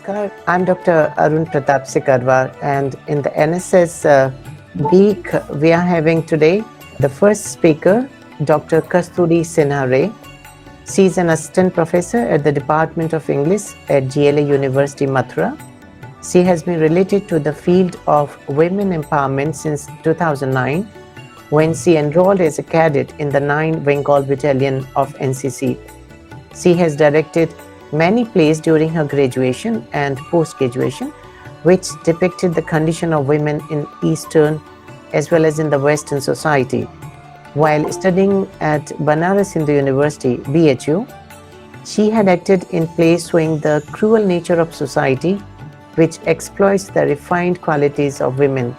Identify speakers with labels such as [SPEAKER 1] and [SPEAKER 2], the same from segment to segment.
[SPEAKER 1] Namaskar. I'm Dr. Arun Pratap Sikarwar, and in the NSS week, we are having today the first speaker, Dr. Kasturi Sinha Ray. She is an assistant professor at the Department of English at GLA University, Mathura. She has been related to the field of women empowerment since 2009, when she enrolled as a cadet in the 9th Bengal Battalion of NCC. She has directed many plays during her graduation and post-graduation, which depicted the condition of women in Eastern as well as in the Western society. While studying at Banaras Hindu University, BHU, she had acted in plays showing the cruel nature of society, which exploits the refined qualities of women.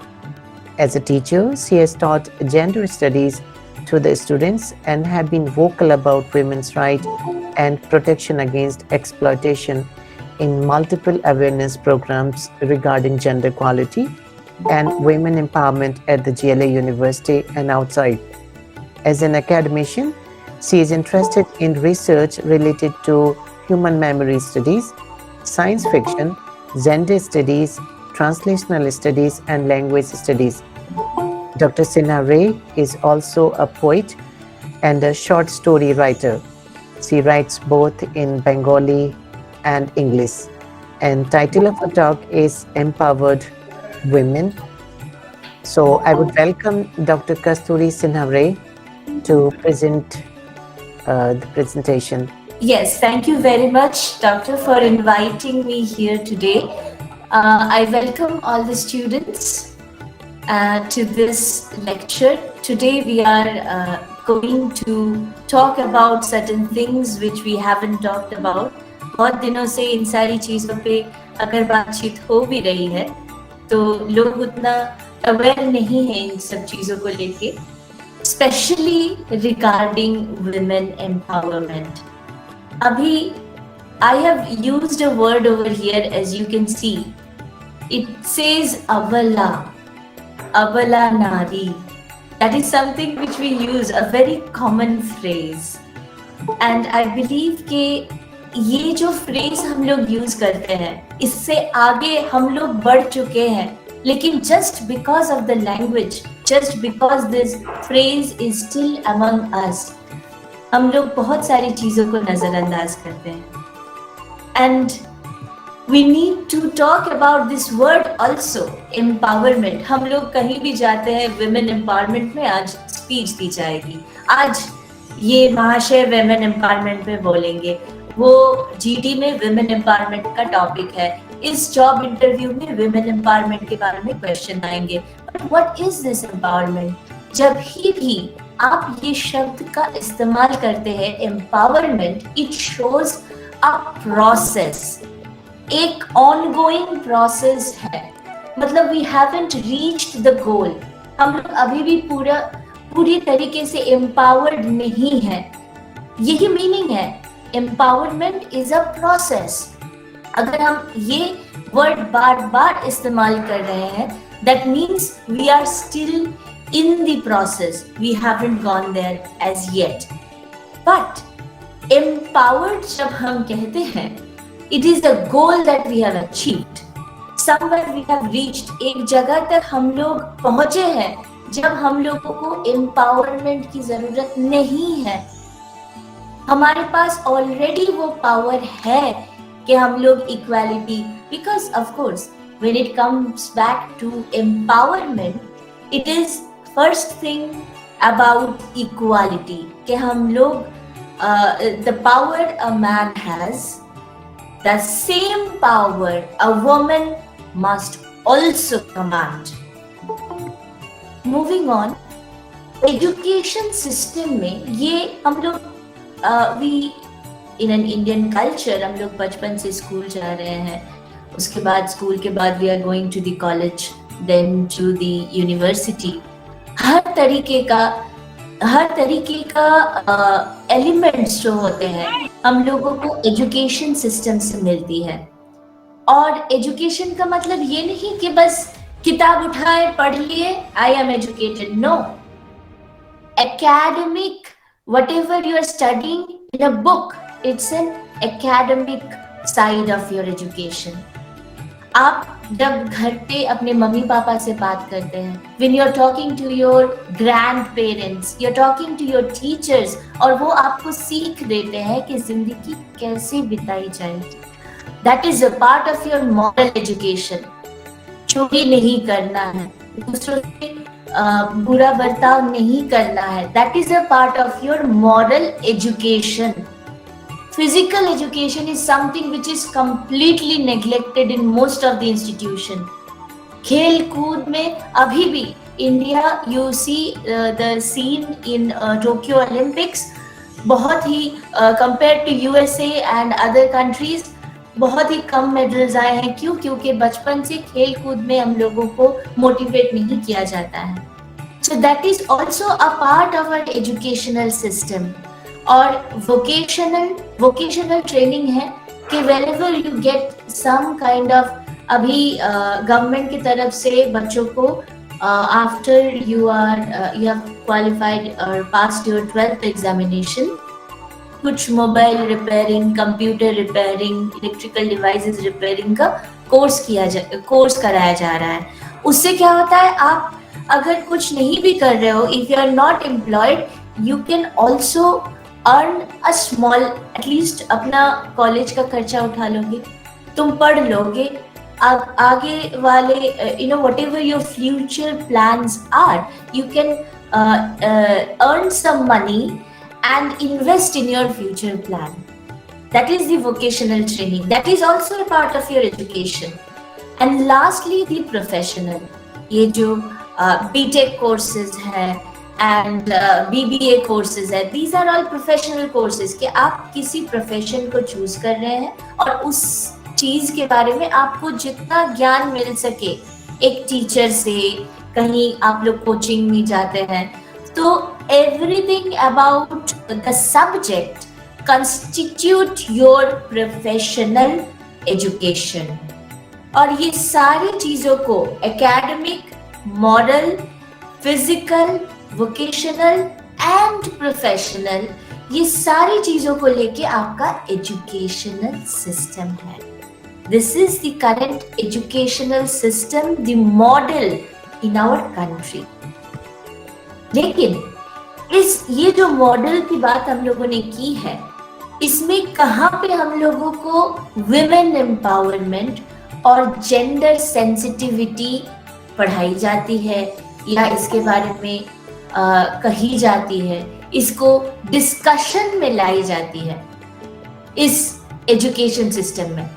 [SPEAKER 1] As a teacher, she has taught gender studies to the students and have been vocal about women's rights and protection against exploitation in multiple awareness programs regarding gender equality and women empowerment at the GLA University and outside. As an academician, she is interested in research related to human memory studies, science fiction, gender studies, translational studies, and language studies. Dr. Sinha Ray is also a poet and a short story writer. She writes both in Bengali and English. And title of the talk is Empowered Women. So I would welcome Dr. Kasturi Sinha Ray to present the presentation.
[SPEAKER 2] Yes, thank you very much, Doctor, for inviting me here today. I welcome all the students to this lecture. Today we are going to talk about certain things which we haven't talked about. बहुत दिनों से इन सारी चीज़ों पे अगर बातचीत हो भी रही है तो लोग उतना अवेयर नहीं है इन सब चीज़ों को लेके, especially regarding women empowerment. Abhi, I have used a word over here, as you can see. It says abala nari. That is something which we use, a very common phrase. And I believe कि ये जो phrase हम लोग use करते हैं, इससे आगे हम लोग बढ़ चुके हैं. लेकिन just because of the language, just because this phrase is still among us, हम लोग बहुत सारी चीज़ों को नज़रअंदाज करते हैं. And we need to talk about this word also, empowerment. हम लोग कहीं भी जाते हैं, women empowerment में आज speech दी जाएगी, आज ये महाशय women empowerment में बोलेंगे, वो GD में women empowerment का topic है, इस job interview में women empowerment के बारे में question आएंगे. But what is this empowerment? जब भी आप ये शब्द का इस्तेमाल करते हैं empowerment, it shows a process. एक ongoing process है, मतलब we haven't reached the goal. हम लोग अभी भी पूरी तरीके से empowered नहीं है. यही meaning है, empowerment is a process. अगर हम ये word बार इस्तेमाल कर रहे हैं, that means we are still in the process. We haven't gone there as yet. But empowered जब हम कहते हैं, it is the goal that we have achieved. Somewhere we have reached. एक जगह तक हम लोग पहुंचे हैं जब हम लोगों को empowerment की जरूरत नहीं है. हमारे पास already वो power है कि हम लोग equality, because of course when it comes back to empowerment, it is first thing about equality. कि हम लोग the power a man has, the same power a woman must also command. Moving on, education system में ये हम लोग we in an Indian culture, हम लोग बचपन से स्कूल जा रहे हैं, उसके बाद स्कूल के बाद we are going to the college, then to the university. हर तरीके का एलिमेंट्स जो होते हैं हम लोगों को एजुकेशन सिस्टम से मिलती है. और एजुकेशन का मतलब ये नहीं कि बस किताब उठाए पढ़ लिए, I am educated. No, academic, whatever you are studying in a book, it's an academic side of your education. आप जब घर पे अपने मम्मी पापा से बात करते हैं, when you're talking to your grandparents, you're talking to your teachers, और वो आपको सीख देते हैं कि जिंदगी कैसे बिताई जाए, that is a part of your moral education. चोरी नहीं करना है, दूसरों से बुरा बर्ताव नहीं करना है, that is a part of your moral education. Physical education is something which is completely neglected in most of the institution. खेल कूद में अभी भी India, you see the scene in Tokyo Olympics, बहुत ही compared to USA and other countries बहुत ही कम medals आए हैं. क्यों? क्योंकि बचपन से खेल कूद में हम लोगों को मोटिवेट नहीं किया जाता है. So that is also a part of our educational system. और वोकेशनल ट्रेनिंग है कि wherever you get some kind of, अभी गवर्नमेंट की तरफ से बच्चों को after you have qualified or passed your 12th examination, कुछ mobile repairing, computer repairing, electrical devices repairing का कोर्स कराया जा रहा है. उससे क्या होता है, आप अगर कुछ नहीं भी कर रहे हो, if you are not employed, you can also earn a small, at least अपना कॉलेज का खर्चा उठा लोगे, तुम पढ़ लोगे, आगे वाले whatever your future plans are, you can earn some money and invest in your future plan. That is the vocational training. That is also a part of your education. And lastly, the professional. ये जो BTech courses हैं and BBA courses है, these are all professional courses कि आप किसी profession को choose कर रहे हैं और उस चीज के बारे में आपको जितना ज्ञान मिल सके, एक टीचर से, कहीं आप लोग कोचिंग में जाते हैं, तो everything about the subject constitute your professional education. और ये सारी चीजों को academic, moral, physical, vocational and professional, ये सारी चीजों को लेके आपका educational system है. This is the current educational system, the model in our country. लेकिन ये जो मॉडल की बात हम लोगों ने की है, इसमें कहाँ पे हम लोगों को women empowerment और जेंडर सेंसिटिविटी पढ़ाई जाती है या इसके बारे में कही जाती है, इसको डिस्कशन में लाई जाती है इस एजुकेशन सिस्टम में.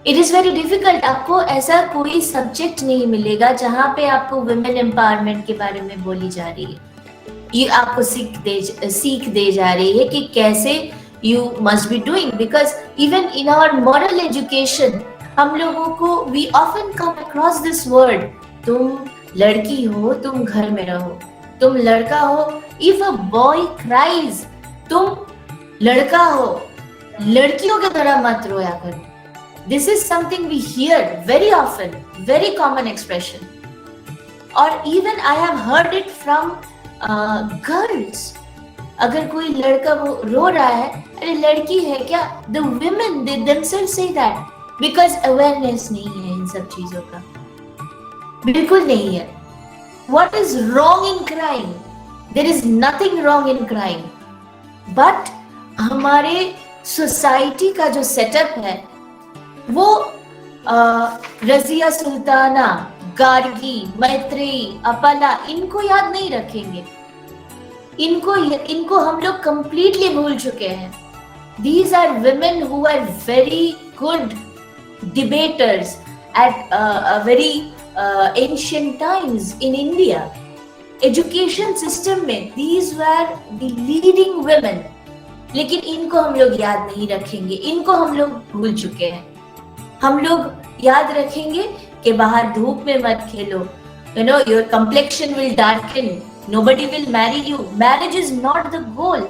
[SPEAKER 2] It is very difficult. आपको ऐसा कोई सब्जेक्ट नहीं मिलेगा जहाँ पे आपको वुमेन एम्पावरमेंट के बारे में बोली जा रही है, ये आपको सीख दे जा रही है कि कैसे you must be doing. Because even in our moral education हम लोगों को we often come across this word, तुम लड़की हो तुम घर में रहो, तुम लड़का हो, इफ अ बॉय क्राइज, तुम लड़का हो, लड़कियों की तरह मत रोया करो. This is something we hear very often, very common expression. और even I have heard it from girls. अगर कोई लड़का रो रहा है, अरे लड़की है क्या, the women they themselves say that, because awareness नहीं है इन सब चीजों का, बिल्कुल नहीं है. What is wrong in crying? There is nothing wrong in crying. But हमारे सोसाइटी का जो सेटअप है वो रजिया सुल्ताना, गार्गी, मैत्रेयी, अपला, इनको याद नहीं रखेंगे. इनको हम लोग completely भूल चुके हैं. These are women who are very good debaters at a very ancient times in India. Education system में these were the leading women. लेकिन इनको हम लोग याद नहीं रखेंगे, इनको हम लोग भूल चुके हैं. हम लोग याद रखेंगे कि बाहर धूप में मत खेलो, your complexion will darken, nobody will marry you, marriage is not the goal.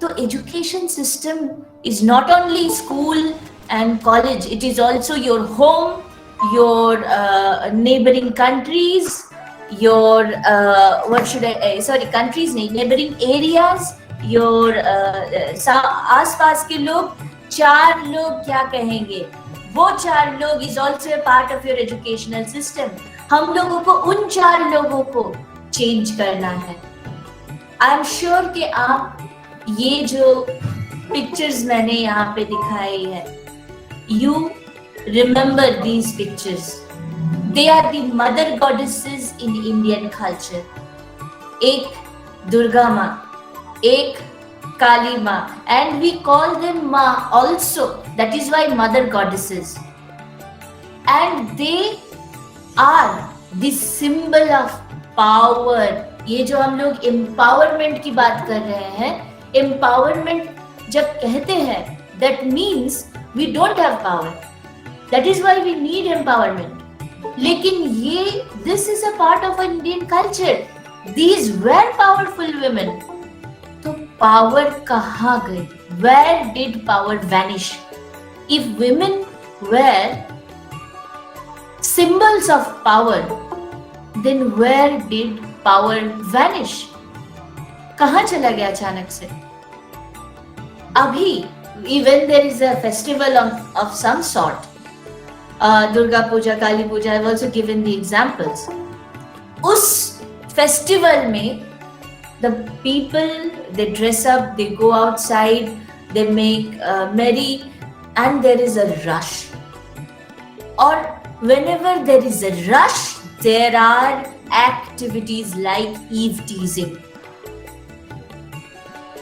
[SPEAKER 2] So education system is not only school and college, it is also your home, your neighboring countries, your countries नहीं, neighboring areas, your आसपास के लोग, चार लोग क्या कहेंगे, वो 4 लोग is also a part of your educational system. हम लोगों को उन 4 लोगों को चेंज करना है. आई एम श्योर कि आप ये जो पिक्चर्स मैंने यहाँ पे दिखाई है, you remember these pictures. They are the mother goddesses in Indian culture. एक दुर्गा माँ, एक Kali Ma, and we call them Ma also. That is why mother goddesses. And they are the symbol of power. ये जो हम लोग empowerment की बात कर रहे हैं, empowerment जब कहते हैं, that means we don't have power. That is why we need empowerment. लेकिन ये this is a part of Indian culture. These were powerful women. तो पावर कहाँ गई? Where did power vanish? If women were symbols of power, then where did power vanish? कहाँ चला गया अचानक से? अभी even there is a festival of some sort, Durga Puja, Kali Puja, I've also given the examples. उस festival में the people, they dress up, they go outside, they make merry, and there is a rush. Or whenever there is a rush, there are activities like eve teasing.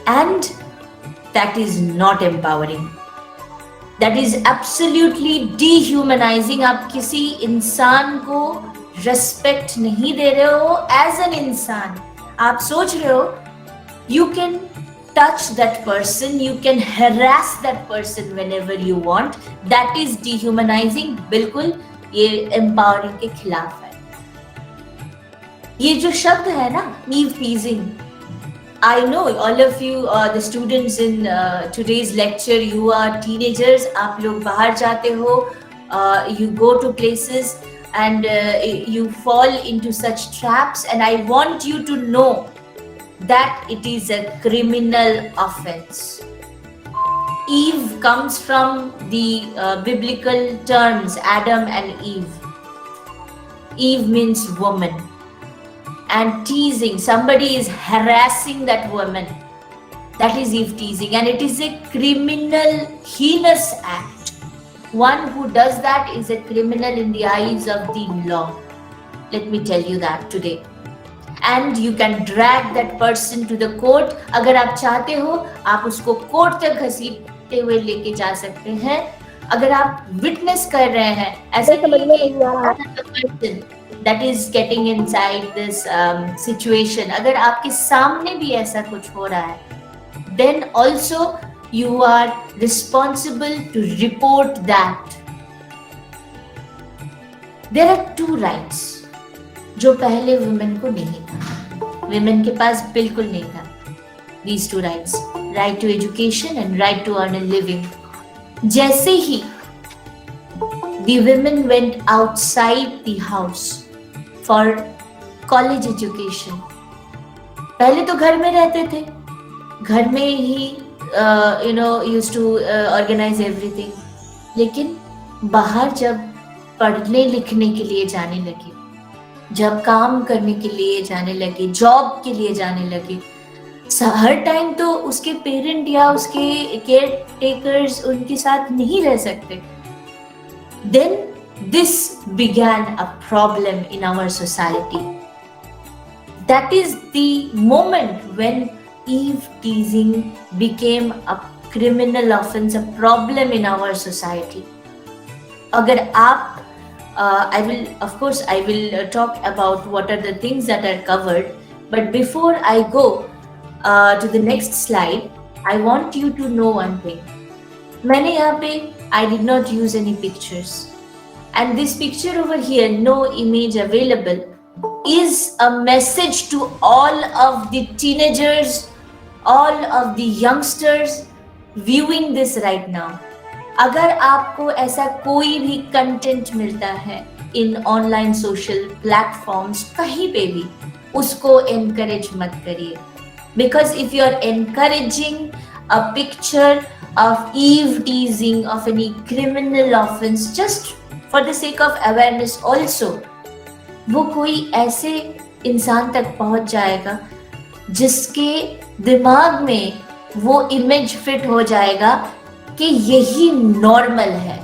[SPEAKER 2] And that is not empowering. That is absolutely dehumanizing. आप किसी इंसान को respect नहीं दे रहे हो as an इंसान. आप सोच रहे हो you can touch that person, you can harass that person whenever you want. That is dehumanizing. बिल्कुल ये empowering के खिलाफ है. ये जो शब्द है ना, eve teasing, I know all of you, the students in today's lecture, you are teenagers. आप लोग बाहर जाते हो, you go to places and you fall into such traps, and I want you to know that it is a criminal offense. Eve comes from the biblical terms Adam and Eve. Eve means woman, and teasing, somebody is harassing that woman, that is eve teasing, and it is a criminal, heinous act. One who does that is a criminal in the eyes of the law. Let me tell you that today. And you can drag that person to the court. अगर आप चाहते हो, आप उसको court तक घसीटते हुए लेके जा सकते हैं. अगर आप विटनेस कर रहे हैं, ऐसा नहीं कि that is getting inside this situation, अगर आपके सामने भी ऐसा कुछ हो रहा है, then also you are responsible to report that. There are two rights जो पहले women को नहीं था, women के पास बिल्कुल नहीं था. These two rights, right to education and right to earn a living. जैसे ही the women went outside the house for college education, पहले तो घर में रहते थे, घर में ही used to organize everything. लेकिन बाहर जब पढ़ने लिखने के लिए जाने लगे, जब काम करने के लिए जाने लगे, जॉब के लिए जाने लगे, हर टाइम तो उसके पेरेंट या उसके केयर टेकर्स उनके साथ नहीं रह सकते. Then this began a problem in our society. That is the moment when eve teasing became a criminal offense, a problem in our society. अगर आप I will talk about what are the things that are covered, but before I go to the next slide, I want you to know one thing. मैंने यहाँ पे I did not use any pictures, and this picture over here, no image available, is a message to all of the teenagers, all of the youngsters viewing this right now. अगर आपको ऐसा कोई भी content मिलता है इन online social platforms कहीं पे भी, उसको एनकरेज मत करिए. Because if you are encouraging a picture of eve teasing, of any criminal offense, just for the sake of awareness also, वो कोई ऐसे इंसान तक पहुंच जाएगा जिसके दिमाग में वो इमेज फिट हो जाएगा कि यही नॉर्मल है.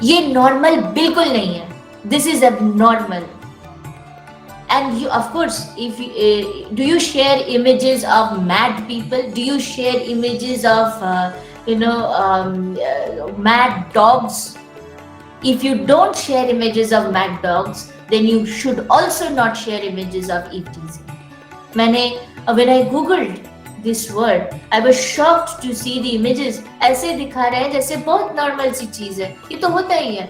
[SPEAKER 2] ये नॉर्मल बिल्कुल नहीं है. This is abnormal. And you, of course, if you, do you share images of mad people? Do you share images of mad dogs? If you don't share images of mad dogs, then you should also not share images of eve teasing. When I googled this word, I was shocked to see the images. ऐसे दिखा रहे हैं जैसे बहुत normal सी चीज है. ये तो होता ही है.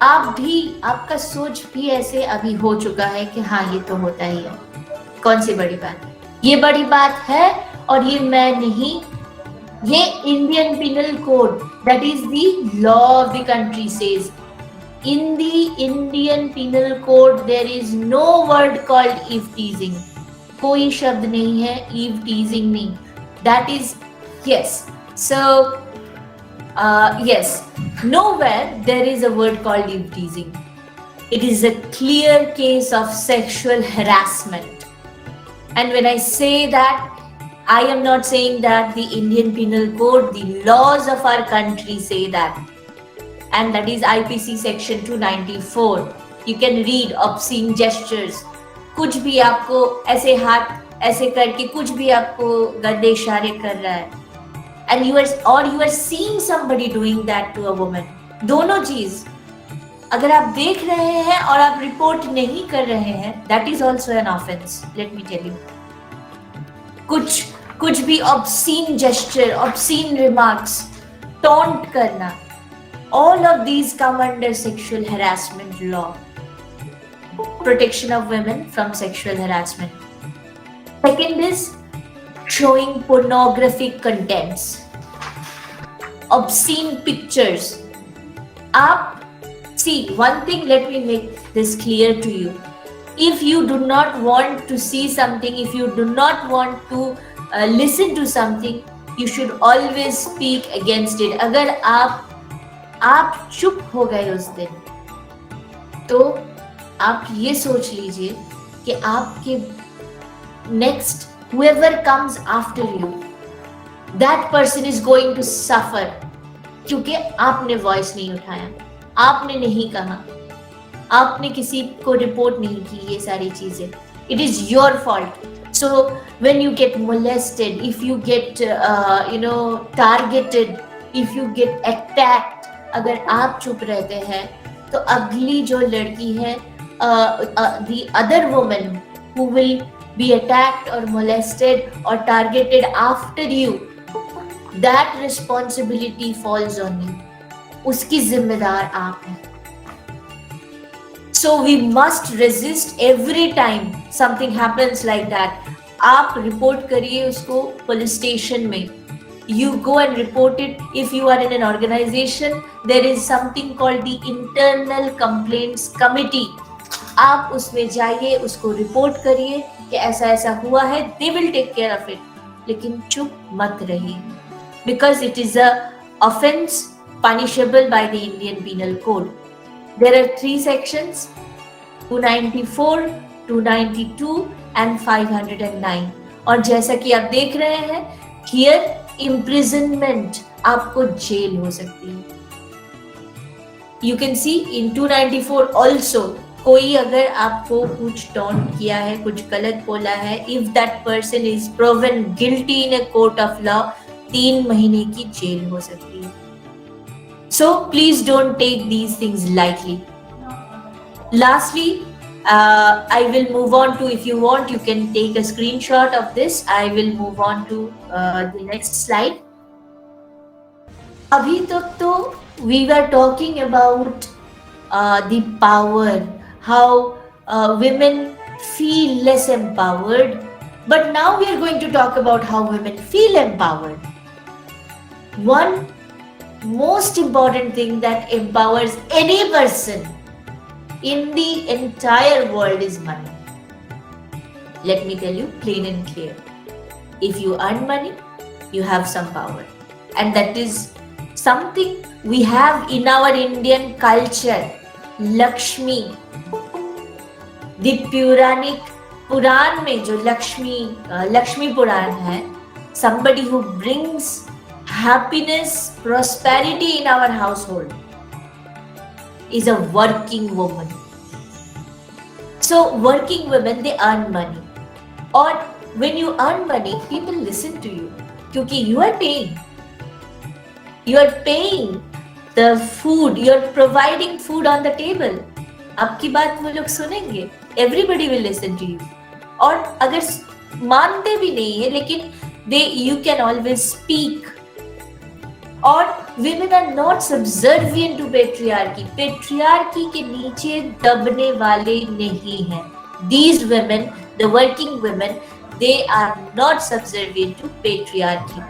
[SPEAKER 2] आप भी, आपका सोच भी ऐसे अभी हो चुका है कि हाँ ये तो होता ही है. कौन सी बड़ी बात है? ये बड़ी बात है. और ये मैं नहीं, ये Indian penal code, that is the law of the country, says in the Indian penal code there is no word called eve teasing. कोई शब्द नहीं है eve teasing नहीं. That is, yes. So yes, nowhere there is a word called eve teasing. It is a clear case of sexual harassment. And when I say that, I am not saying that the Indian penal code, the laws of our country say that. And that is IPC section 294. You can read obscene gestures. कुछ भी आपको ऐसे हाथ ऐसे करके कुछ भी आपको गंदे इशारे कर रहा है. And you are seeing somebody doing that to a woman. दोनों चीज अगर आप देख रहे हैं और आप रिपोर्ट नहीं कर रहे हैं, that is also an offense. Let me tell you. कुछ भी obscene gesture, obscene remarks, taunt करना, all of these come under sexual harassment law. Protection of women from sexual harassment. Second is showing pornographic contents, obscene pictures. See, one thing, let me make this clear to you. If you do not want to see something, if you do not want to listen to something, you should always speak against it. अगर आप चुप हो गए उस दिन, तो आप ये सोच लीजिए कि आपके next whoever comes after you, that person is going to suffer, क्योंकि आपने वॉइस नहीं उठाया, आपने नहीं कहा, आपने किसी को रिपोर्ट नहीं की ये सारी चीजें. It is your fault. So when you get molested, if you get targeted, if you get attacked, अगर आप चुप रहते हैं तो अगली जो लड़की है, the other woman who will be attacked or molested or targeted after you, that responsibility falls on you. उसकी जिम्मेदार आप हैं. So we must resist every time something happens like that. आप रिपोर्ट करिए उसको पुलिस स्टेशन में. You go and report it. If you are in an organization, there is something called the internal complaints committee. आप उसमें जाइए, उसको report करिए कि ऐसा ऐसा हुआ है. They will take care of it. लेकिन चुप मत रहिए, because it is a offense punishable by the Indian Penal Code. There are 3 sections: 294, 292 and 509. और जैसा कि आप देख रहे हैं, here imprisonment, आपको जेल हो सकती है. You can see in 294 also, कोई अगर आपको कुछ टॉन्ट किया है, कुछ गलत बोला है, if that person is proven guilty in a court of law, 3 महीने की जेल हो सकती है. So please don't take these things lightly. Lastly, I will move on to, if you want, you can take a screenshot of this. I will move on to the next slide. अभी तक तो we were talking about the power, how women feel less empowered, but now we are going to talk about how women feel empowered. One most important thing that empowers any person in the entire world is money. Let me tell you plain and clear. If you earn money, you have some power. And that is something we have in our Indian culture. Lakshmi, the Puranic Puran में जो लक्ष्मी पुराण है, somebody who brings happiness, prosperity in our household is a working woman. So working women, they earn money. Or when you earn money, people listen to you. Because you are paying. You are paying the food. You are providing food on the table. आपकी बात वो लोग सुनेंगे. Everybody will listen to you. और अगर मानते भी नहीं है, लेकिन you can always speak. और women are not subservient to patriarchy. Patriarchy के नीचे दबने वाले नहीं हैं. These women, the working women, they are not subservient to patriarchy.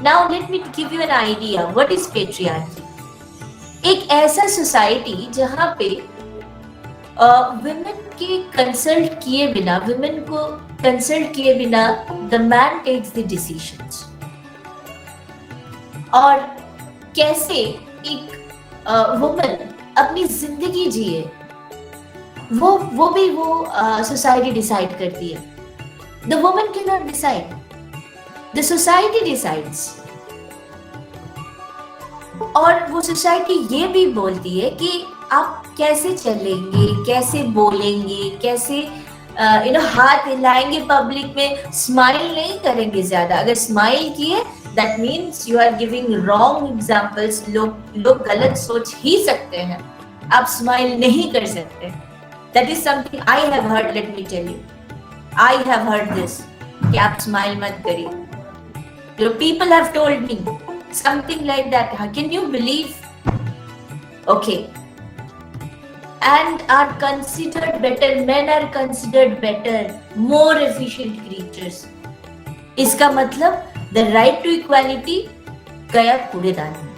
[SPEAKER 2] Now let me give you an idea. What is patriarchy? एक ऐसा society जहाँ पे women के consult किए बिना, women को consult किए बिना, the man takes the decisions. और कैसे एक वुमन अपनी जिंदगी जिए, वो भी सोसाइटी डिसाइड करती है. The woman can not decide, the society decides. और वो सोसाइटी ये भी बोलती है कि आप कैसे चलेंगे, कैसे बोलेंगे, कैसे हाथ हिलाएंगे पब्लिक में, स्माइल नहीं करेंगे ज्यादा. अगर स्माइल किए, that means you are giving wrong examples. लोग गलत सोच ही सकते हैं, आप स्माइल नहीं कर सकते. That is something I have heard. Let me tell you, I have heard this कि आप स्माइल मत करिए. People have told me something like that. How can you believe? Okay. And are considered better. Men are considered better, more efficient creatures. इसका मतलब the right to equality गया कूड़ेदान में.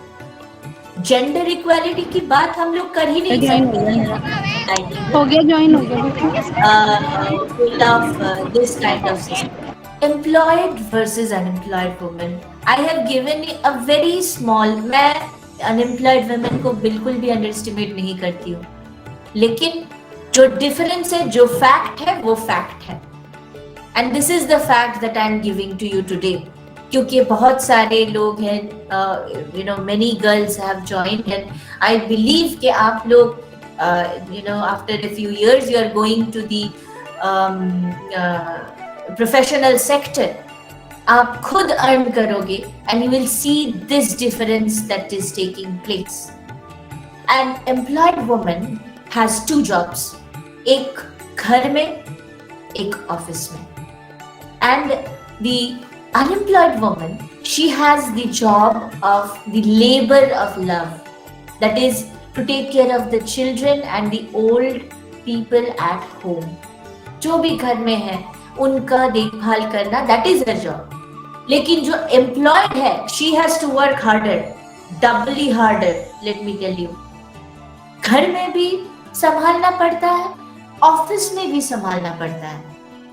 [SPEAKER 2] Gender equality की बात हम लोग कर ही नहीं सकते.
[SPEAKER 3] हो गया, ज्वाइन हो गया.
[SPEAKER 2] Full of this kind of system. Employed versus unemployed women. I have given a very small. मैं unemployed women को बिल्कुल भी underestimate नहीं करती हूँ, लेकिन जो difference है, जो fact है, वो fact है. And this is the fact that I am giving to you today. क्योंकि बहुत सारे लोग हैं, many girls have joined, and I believe कि आप लोग, after a few years you are going to the professional sector. आप खुद earn करोगे, and you will see this difference that is taking place. An employed woman has two jobs. एक घर में, एक ऑफिस में. And the unemployed woman, she has the job of the labor of love, that is to take care of the children and the old people at home. जो भी घर में है उनका देखभाल करना, that is her job. लेकिन जो employed है, she has to work harder, doubly harder. Let me tell you, घर में भी संभालना पड़ता है, ऑफिस में भी संभालना पड़ता है.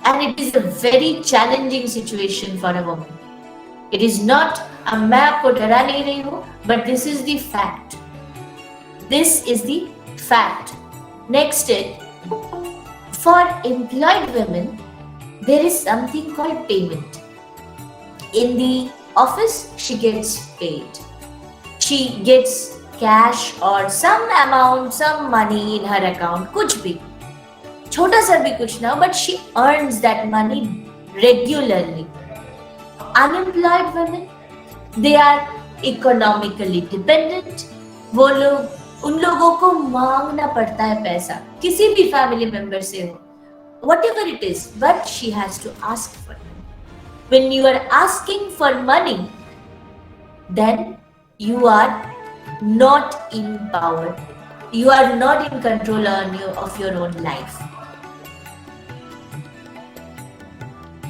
[SPEAKER 2] And it is a very challenging situation for a woman. It is not a मैं आपको डरा नहीं रही हूँ, but this is the fact. This is the fact. Next is, for employed women, there is something called payment. In the office, she gets paid. She gets cash or some amount, some money in her account, कुछ भी, छोटा सा भी कुछ ना, but she earns that money regularly. Unemployed women, they are economically dependent. वो लोग, उन लोगों को मांगना पड़ता है पैसा, किसी भी फैमिली मेंबर से हो, whatever it is, but she has to ask for it. When you are asking for money, then you are not in power. You are not in control of your own life.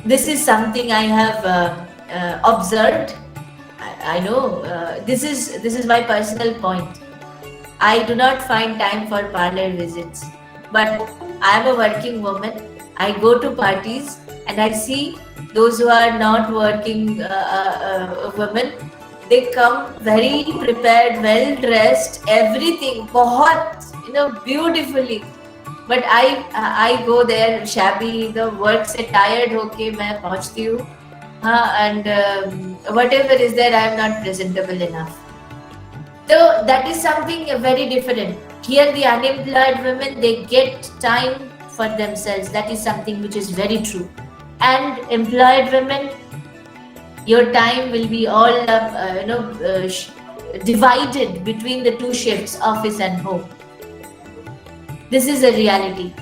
[SPEAKER 2] This is something I have observed. I know this is my personal point. I do not find time for parlor visits, but I am a working woman. I go to parties and I see those who are not working women. They come very prepared, well dressed, everything, बहुत, beautifully. But I go there shabby, the work से tired होके मैं पहुँचती हूँ, हाँ, and whatever is there, I am not presentable enough. So that is something very different. Here the unemployed women, they get time for themselves. That is something which is very true. And employed women, your time will be all divided between the two shifts, office and home. This is a reality.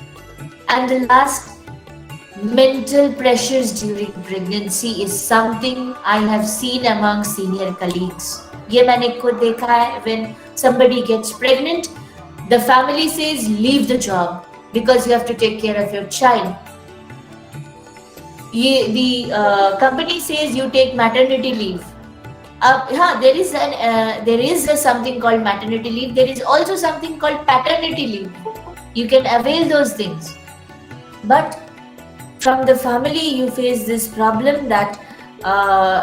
[SPEAKER 2] And the last, mental pressures during pregnancy is something I have seen among senior colleagues. ये मैंने खुद देखा है. When somebody gets pregnant, the family says leave the job because you have to take care of your child. The company says you take maternity leave. There is something called maternity leave. There is also something called paternity leave. You can avail those things. But from the family, you face this problem that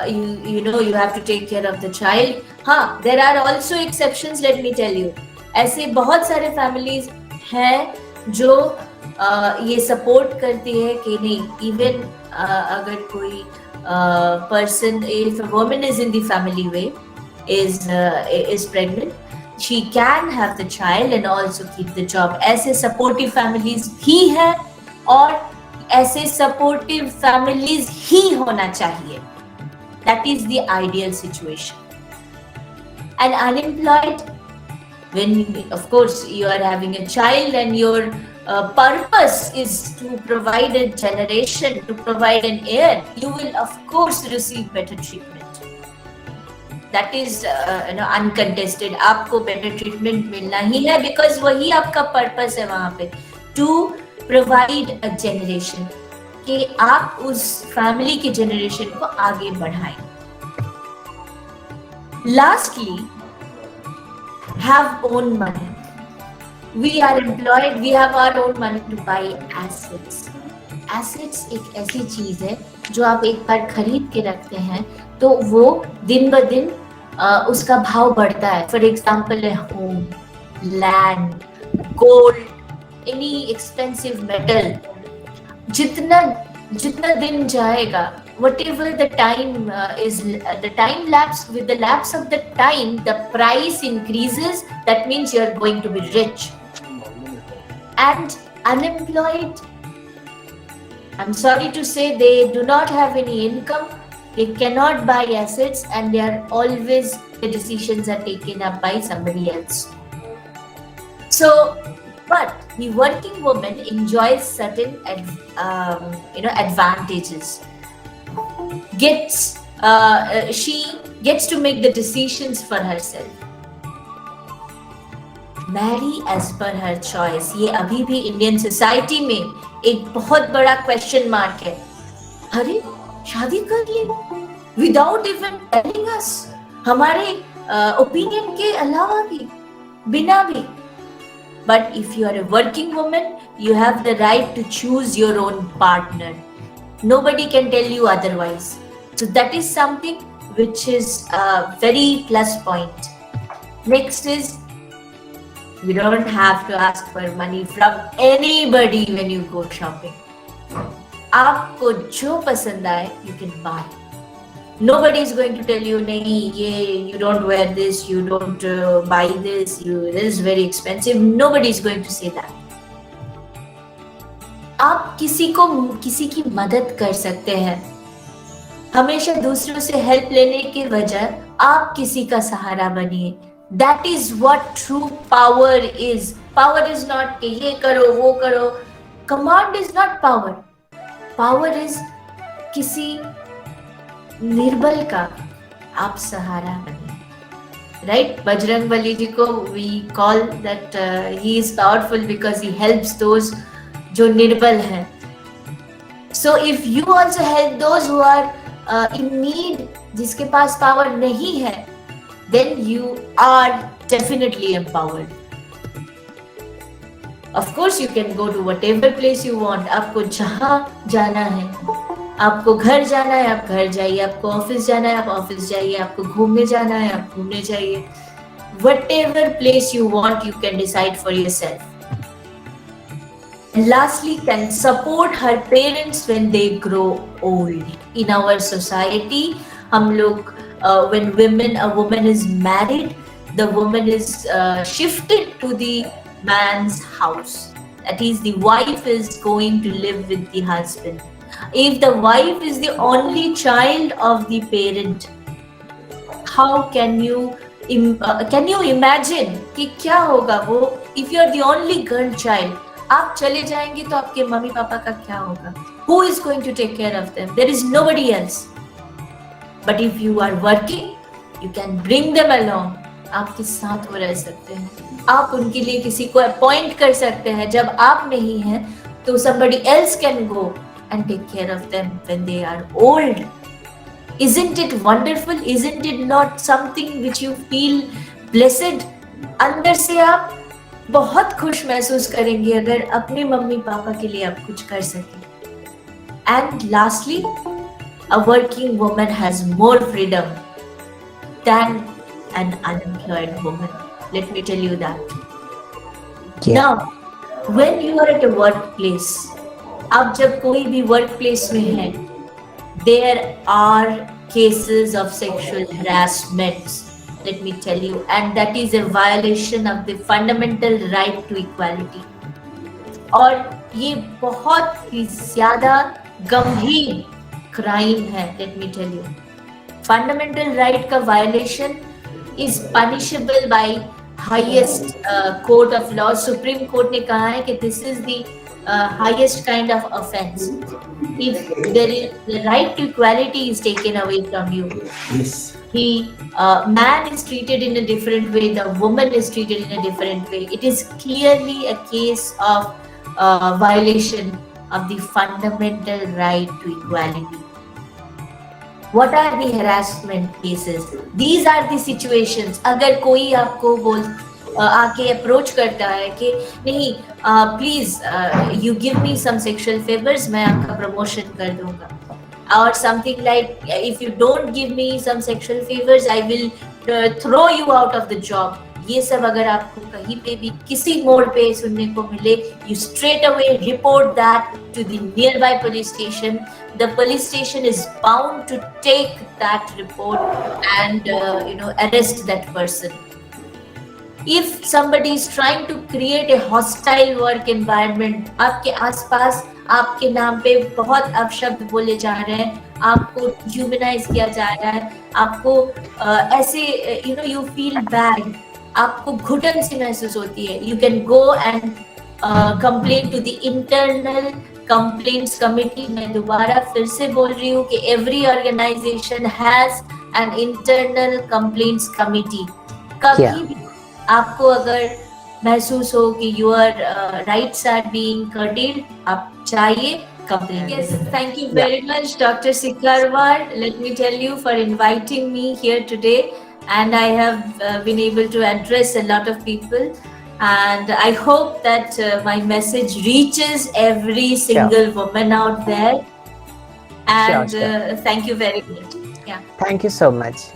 [SPEAKER 2] you have to take care of the child. हाँ, there are also exceptions. Let me tell you, ऐसे बहुत सारे families हैं जो ये support करती है कि नहीं, even अगर कोई person, if a woman is in the family way, is pregnant, she can have the child and also keep the job. ऐसे supportive families भी हैं और ऐसे supportive families ही होना चाहिए. That is the ideal situation. And unemployed, when of course you are having a child and your purpose is to provide a generation, to provide an heir, you will of course receive better treatment. That is uncontested. आपको better treatment मिलना ही है because वही आपका purpose है वहाँ पे, to provide a generation, कि आप उस family की generation को आगे बढ़ाएं. Lastly, have own money. We are employed, we have our own money to buy assets. Assets एक ऐसी चीज है जो आप एक बार खरीद के रखते हैं तो वो दिन ब दिन उसका भाव बढ़ता है. For example, a home, land, gold, any expensive metal. जितना दिन जाएगा, whatever the time is, the time lapse, with the lapse of the time, the price increases. That means you are going to be rich. And unemployed, I'm sorry to say, they do not have any income. They cannot buy assets, and they are always, the decisions are taken up by somebody else. So, but the working woman enjoys certain advantages. She gets to make the decisions for herself. Marry as per her choice. ये अभी भी Indian society में एक बहुत बड़ा question mark है. अरे शादी कर ली विदाउट इवन टेलिंग अस, हमारे ओपिनियन के अलावा भी, बिना भी. But if you are a working woman, you have the right to choose your own partner. Nobody can tell you otherwise. So that is something which is a very plus point. Next is, you don't have to ask for money from anybody when you go shopping. आपको जो पसंद आए, you can buy. Nobody is going to tell you, नहीं, ये, you don't wear this, you don't buy this, this is very expensive. Nobody is going to say that. आप किसी की मदद कर सकते हैं. हमेशा दूसरों से हेल्प लेने के बजाय आप किसी का सहारा बनिए. That is what true power is. Power is not कि ये करो वो करो. Command is not power. Power is किसी निर्बल का आप सहारा बनिए. Right? बजरंगबली जी को we call that he is powerful because he helps those जो निर्बल हैं. So if you also help those who are in need, जिसके पास power नहीं है, then you are definitely empowered. Of course you can go to whatever place you want. आपको जहाँ जाना है, आपको घर जाना है आप घर जाइए, आपको ऑफिस जाना है आप ऑफिस जाइए, आपको घूमने जाना है आप घूमने जाइए. Whatever place you want, you can decide for yourself. And lastly, can support her parents when they grow old. In our society, हम लोग when a woman is married, the woman is shifted to the man's house. That is, the wife is going to live with the husband. If the wife is the only child of the parent, how can you imagine कि क्या होगा वो? If you are the only girl child, आप चले जाएंगे तो आपके mummy papa का क्या होगा? Who is going to take care of them? There is nobody else. But if you are working, you can bring them along. आपके साथ वो रह सकते हैं. आप उनके लिए किसी को अपॉइंट कर सकते हैं. जब आप नहीं हैं, तो somebody else can go and take care of them when they are old. Isn't it wonderful? Isn't it not something which you feel blessed? अंदर से आप बहुत खुश महसूस करेंगे अगर अपने मम्मी पापा के लिए आप कुछ कर सकें. And lastly, a working woman has more freedom than an unemployed woman. Let me tell you that.
[SPEAKER 1] Yeah.
[SPEAKER 2] Now, when you are at a workplace, आप जब कोई भी workplace में हैं, there are cases of sexual harassment. Let me tell you, and that is a violation of the fundamental right to equality. और ये बहुत ही ज़्यादा गंभीर क्राइम है. Let me tell you, fundamental right का violation is punishable by highest court of law. Supreme Court ने कहा है कि this is the highest kind of offense. If there is the right to equality is taken away from you,
[SPEAKER 1] Yes.
[SPEAKER 2] the man is treated in a different way, the woman is treated in a different way. It is clearly a case of violation of the fundamental right to equality. What are the harassment cases? These are the situations. अगर कोई आपको आके approach करता है कि नहीं, please you give me some sexual favours, मैं आपका प्रमोशन कर दूंगा. और something like, if you don't give me some sexual favours, I will throw you out of the job. ये सब अगर आपको कहीं पे भी किसी मोड़ पे सुनने को मिले, you straight away report that to the nearby police station. The police station is bound to take that report and arrest that person. If somebody is trying to create a hostile work environment, आपके आसपास आपके नाम पे बहुत अपशब्द बोले जा रहे हैं, आपको ह्यूमनाइज किया जा रहा है, आपको ऐसे you feel bad, आपको घुटन सी महसूस होती है, you can go and complain to the internal complaints committee. मैं दोबारा फिर से बोल रही हूँ कि every organization has an internal complaints committee. कभी भी आपको अगर महसूस हो कि your rights are being curtailed, आप चाहिए complain. Yes, thank you very much, Dr. Sikarwar. Let me tell you for inviting me here today, and I have been able to address a lot of people. And I hope that my message reaches every single woman out there. And
[SPEAKER 1] Sure.
[SPEAKER 2] thank you very much. Yeah.
[SPEAKER 1] Thank you so much.